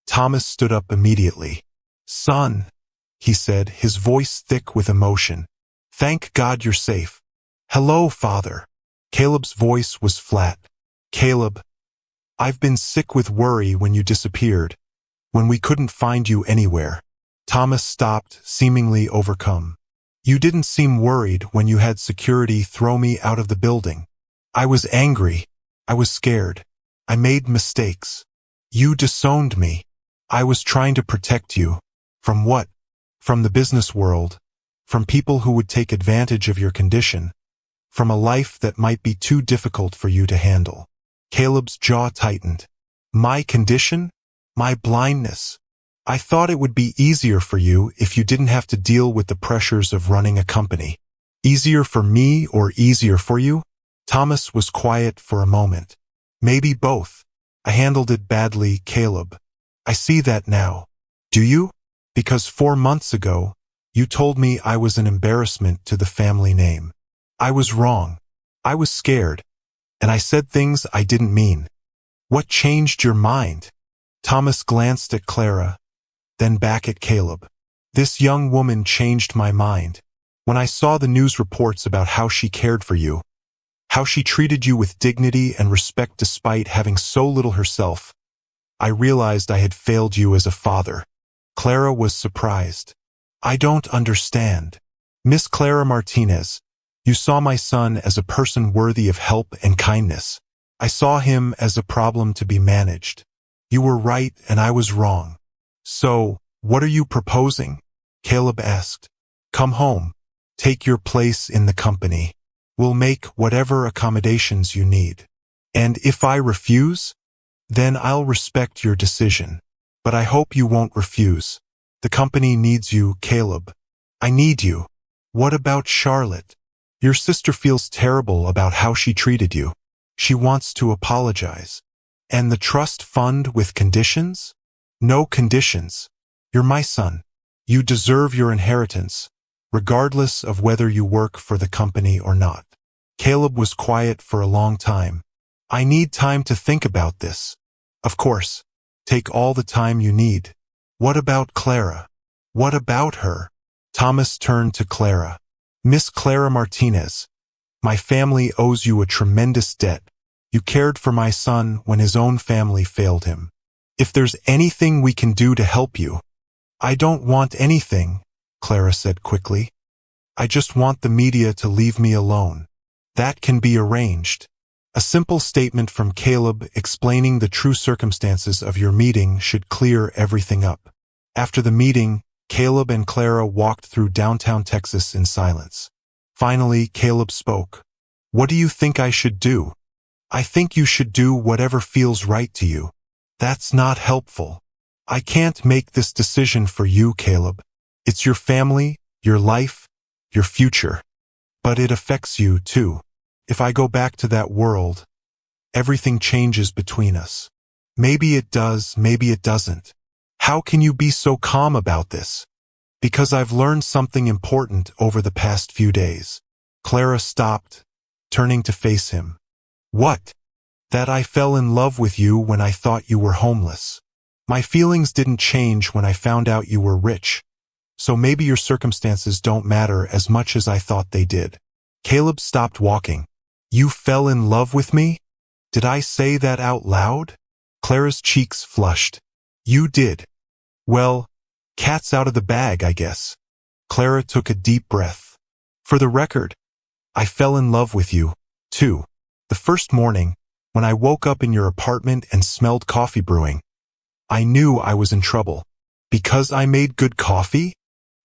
Thomas stood up immediately. "Son," he said, his voice thick with emotion. "Thank God you're safe." "Hello, Father." Caleb's voice was flat. "Caleb, I've been sick with worry when you disappeared, when we couldn't find you anywhere." Thomas stopped, seemingly overcome. "You didn't seem worried when you had security throw me out of the building." "I was angry. I was scared. I made mistakes. You disowned me. I was trying to protect you." "From what?" "From the business world. From people who would take advantage of your condition. From a life that might be too difficult for you to handle." Caleb's jaw tightened. "My condition? My blindness? I thought it would be easier for you if you didn't have to deal with the pressures of running a company." "Easier for me or easier for you?" Thomas was quiet for a moment. "Maybe both. I handled it badly, Caleb. I see that now." "Do you?" "Because 4 months ago, you told me I was an embarrassment to the family name. I was wrong. I was scared. And I said things I didn't mean." "What changed your mind?" Thomas glanced at Clara, then back at Caleb. "This young woman changed my mind. When I saw the news reports about how she cared for you, how she treated you with dignity and respect despite having so little herself, I realized I had failed you as a father." Clara was surprised. "I don't understand." "Miss Clara Martinez, you saw my son as a person worthy of help and kindness. I saw him as a problem to be managed. You were right and I was wrong. So, what are you proposing?" Caleb asked. "Come home. Take your place in the company. We'll make whatever accommodations you need. And if I refuse, then I'll respect your decision. But I hope you won't refuse. The company needs you, Caleb. I need you." "What about Charlotte?" "Your sister feels terrible about how she treated you. She wants to apologize." "And the trust fund with conditions?" "No conditions. You're my son. You deserve your inheritance, regardless of whether you work for the company or not." Caleb was quiet for a long time. "I need time to think about this." "Of course. Take all the time you need." "What about Clara?" "What about her?" Thomas turned to Clara. "Miss Clara Martinez, my family owes you a tremendous debt. You cared for my son when his own family failed him. If there's anything we can do to help you—" "I don't want anything," Clara said quickly. "I just want the media to leave me alone." "That can be arranged." A simple statement from Caleb explaining the true circumstances of your meeting should clear everything up. After the meeting, Caleb and Clara walked through downtown Texas in silence. Finally, Caleb spoke. "What do you think I should do?" "I think you should do whatever feels right to you. That's not helpful. I can't make this decision for you, Caleb. It's your family, your life, your future. But it affects you, too. If I go back to that world, everything changes between us. Maybe it does, maybe it doesn't. How can you be so calm about this? Because I've learned something important over the past few days. Clara stopped, turning to face him. What? That I fell in love with you when I thought you were homeless. My feelings didn't change when I found out you were rich. So maybe your circumstances don't matter as much as I thought they did. Caleb stopped walking. You fell in love with me? Did I say that out loud? Clara's cheeks flushed. You did. Well, cat's out of the bag, I guess. Clara took a deep breath. For the record, I fell in love with you, too. The first morning, when I woke up in your apartment and smelled coffee brewing, I knew I was in trouble. Because I made good coffee?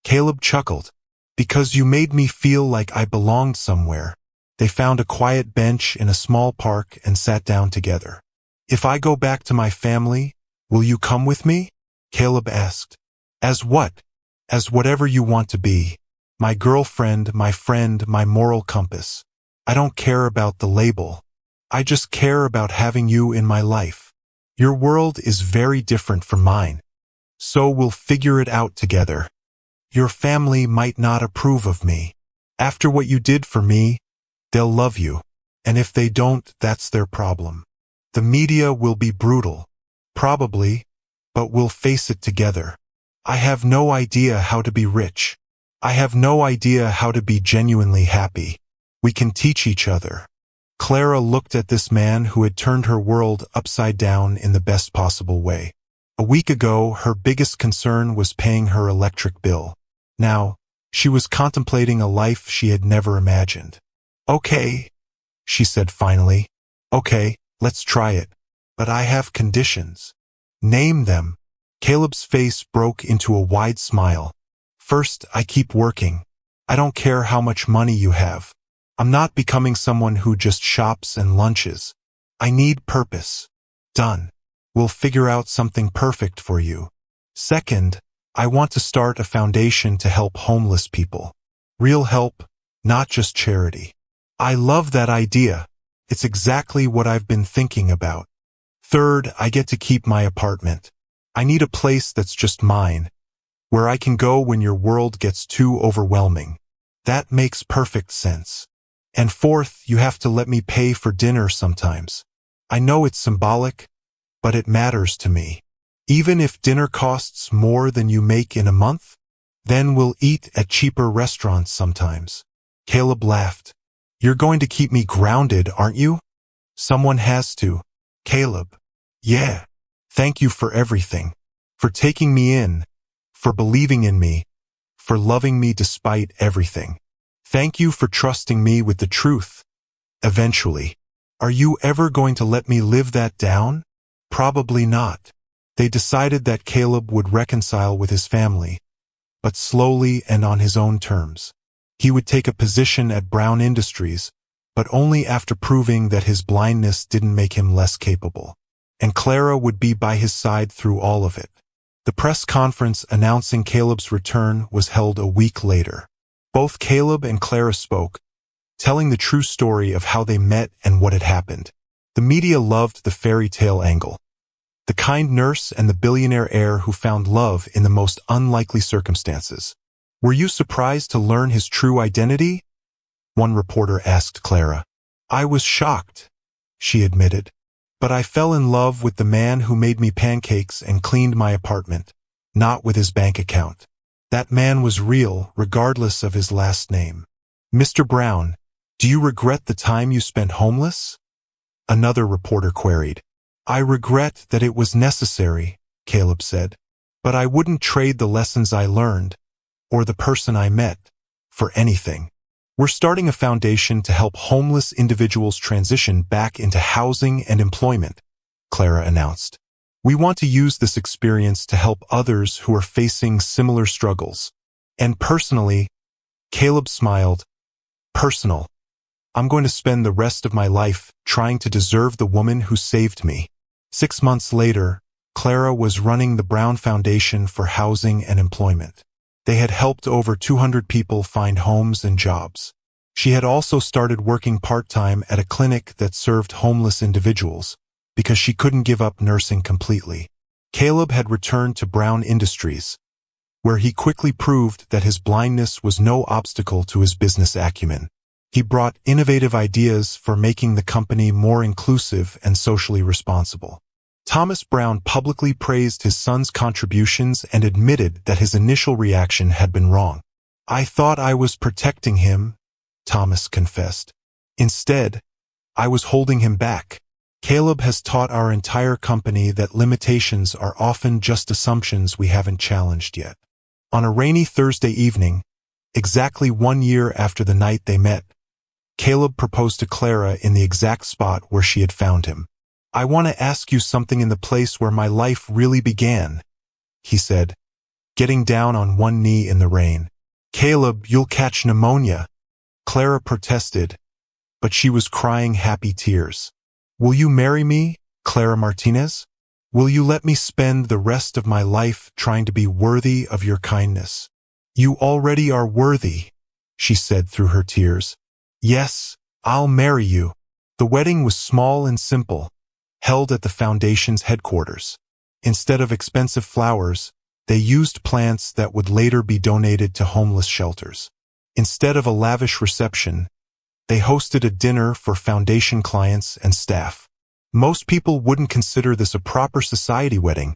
Caleb chuckled. Because you made me feel like I belonged somewhere. They found a quiet bench in a small park and sat down together. If I go back to my family, will you come with me? Caleb asked. As what? As whatever you want to be. My girlfriend, my friend, my moral compass. I don't care about the label. I just care about having you in my life. Your world is very different from mine. So we'll figure it out together. Your family might not approve of me. After what you did for me, they'll love you. And if they don't, that's their problem. The media will be brutal. Probably. But we'll face it together. I have no idea how to be rich. I have no idea how to be genuinely happy. We can teach each other. Clara looked at this man who had turned her world upside down in the best possible way. A week ago, her biggest concern was paying her electric bill. Now, she was contemplating a life she had never imagined. Okay, she said finally. Okay, let's try it. But I have conditions. Name them. Caleb's face broke into a wide smile. First, I keep working. I don't care how much money you have. I'm not becoming someone who just shops and lunches. I need purpose. Done. We'll figure out something perfect for you. Second, I want to start a foundation to help homeless people. Real help, not just charity. I love that idea. It's exactly what I've been thinking about. Third, I get to keep my apartment. I need a place that's just mine, where I can go when your world gets too overwhelming. That makes perfect sense. And fourth, you have to let me pay for dinner sometimes. I know it's symbolic, but it matters to me. Even if dinner costs more than you make in a month, then we'll eat at cheaper restaurants sometimes. Caleb laughed. You're going to keep me grounded, aren't you? Someone has to. Caleb. Yeah. Thank you for everything. For taking me in. For believing in me. For loving me despite everything. Thank you for trusting me with the truth. Eventually. Are you ever going to let me live that down? Probably not. They decided that Caleb would reconcile with his family, but slowly and on his own terms. He would take a position at Brown Industries, but only after proving that his blindness didn't make him less capable. And Clara would be by his side through all of it. The press conference announcing Caleb's return was held a week later. Both Caleb and Clara spoke, telling the true story of how they met and what had happened. The media loved the fairy tale angle. The kind nurse and the billionaire heir who found love in the most unlikely circumstances. Were you surprised to learn his true identity? One reporter asked Clara. I was shocked, she admitted. But I fell in love with the man who made me pancakes and cleaned my apartment, not with his bank account. That man was real, regardless of his last name. Mr. Brown, do you regret the time you spent homeless? Another reporter queried. I regret that it was necessary, Caleb said. But I wouldn't trade the lessons I learned, or the person I met, for anything. We're starting a foundation to help homeless individuals transition back into housing and employment, Clara announced. We want to use this experience to help others who are facing similar struggles. And personally, Caleb smiled. Personal. I'm going to spend the rest of my life trying to deserve the woman who saved me. 6 months later, Clara was running the Brown Foundation for Housing and Employment. They had helped over 200 people find homes and jobs. She had also started working part-time at a clinic that served homeless individuals, because she couldn't give up nursing completely. Caleb had returned to Brown Industries, where he quickly proved that his blindness was no obstacle to his business acumen. He brought innovative ideas for making the company more inclusive and socially responsible. Thomas Brown publicly praised his son's contributions and admitted that his initial reaction had been wrong. "I thought I was protecting him," Thomas confessed. "Instead, I was holding him back." Caleb has taught our entire company that limitations are often just assumptions we haven't challenged yet. On a rainy Thursday evening, exactly 1 year after the night they met, Caleb proposed to Clara in the exact spot where she had found him. "I want to ask you something in the place where my life really began," he said, getting down on one knee in the rain. "Caleb, you'll catch pneumonia," Clara protested, but she was crying happy tears. "Will you marry me, Clara Martinez? Will you let me spend the rest of my life trying to be worthy of your kindness?" "You already are worthy," she said through her tears. "Yes, I'll marry you." The wedding was small and simple, held at the foundation's headquarters. Instead of expensive flowers, they used plants that would later be donated to homeless shelters. Instead of a lavish reception, they hosted a dinner for foundation clients and staff. "Most people wouldn't consider this a proper society wedding,"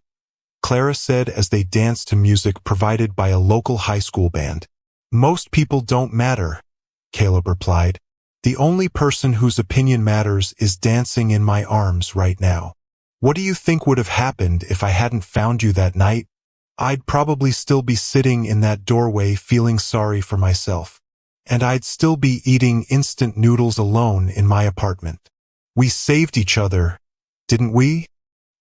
Clara said as they danced to music provided by a local high school band. "Most people don't matter," Caleb replied. "The only person whose opinion matters is dancing in my arms right now. What do you think would have happened if I hadn't found you that night? I'd probably still be sitting in that doorway feeling sorry for myself. And I'd still be eating instant noodles alone in my apartment. We saved each other, didn't we?"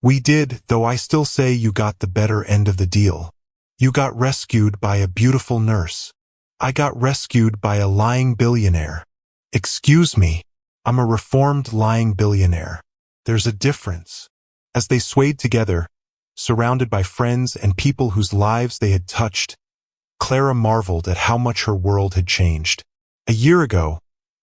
"We did, though I still say you got the better end of the deal. You got rescued by a beautiful nurse. I got rescued by a lying billionaire." "Excuse me, I'm a reformed lying billionaire. There's a difference." As they swayed together, surrounded by friends and people whose lives they had touched, Clara marveled at how much her world had changed. A year ago,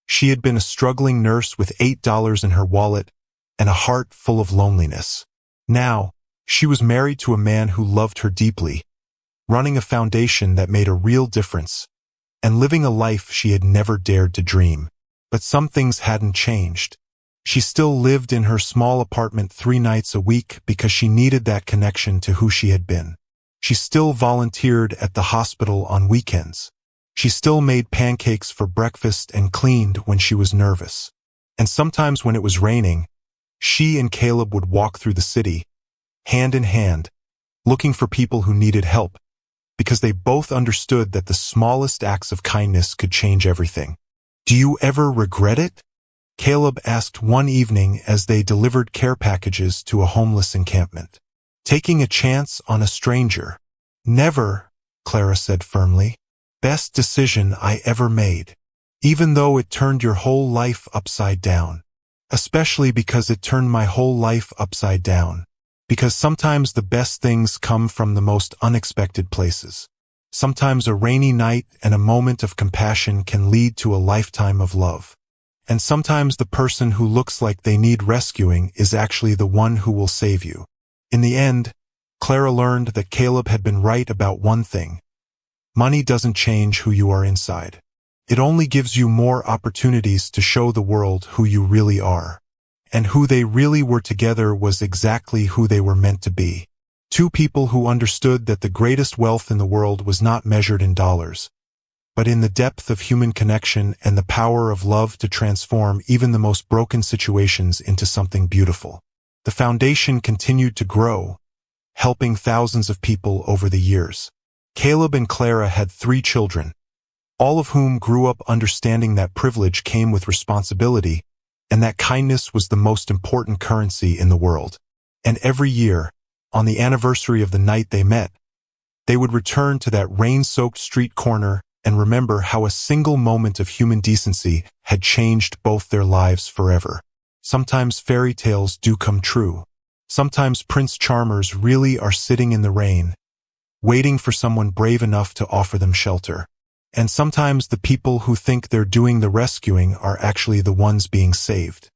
she had been a struggling nurse with $8 in her wallet and a heart full of loneliness. Now, she was married to a man who loved her deeply, running a foundation that made a real difference, and living a life she had never dared to dream. But some things hadn't changed. She still lived in her small apartment 3 nights a week because she needed that connection to who she had been. She still volunteered at the hospital on weekends. She still made pancakes for breakfast and cleaned when she was nervous. And sometimes when it was raining, she and Caleb would walk through the city, hand in hand, looking for people who needed help, because they both understood that the smallest acts of kindness could change everything. "Do you ever regret it?" Caleb asked one evening as they delivered care packages to a homeless encampment. "Taking a chance on a stranger?" "Never," Clara said firmly. "Best decision I ever made. Even though it turned your whole life upside down. Especially because it turned my whole life upside down. Because sometimes the best things come from the most unexpected places. Sometimes a rainy night and a moment of compassion can lead to a lifetime of love. And sometimes the person who looks like they need rescuing is actually the one who will save you." In the end, Clara learned that Caleb had been right about one thing. Money doesn't change who you are inside. It only gives you more opportunities to show the world who you really are. And who they really were together was exactly who they were meant to be. 2 people who understood that the greatest wealth in the world was not measured in dollars, but in the depth of human connection and the power of love to transform even the most broken situations into something beautiful. The foundation continued to grow, helping thousands of people over the years. Caleb and Clara had 3 children, all of whom grew up understanding that privilege came with responsibility and that kindness was the most important currency in the world. And every year, on the anniversary of the night they met, they would return to that rain-soaked street corner and remember how a single moment of human decency had changed both their lives forever. Sometimes fairy tales do come true. Sometimes Prince Charmers really are sitting in the rain, waiting for someone brave enough to offer them shelter. And sometimes the people who think they're doing the rescuing are actually the ones being saved.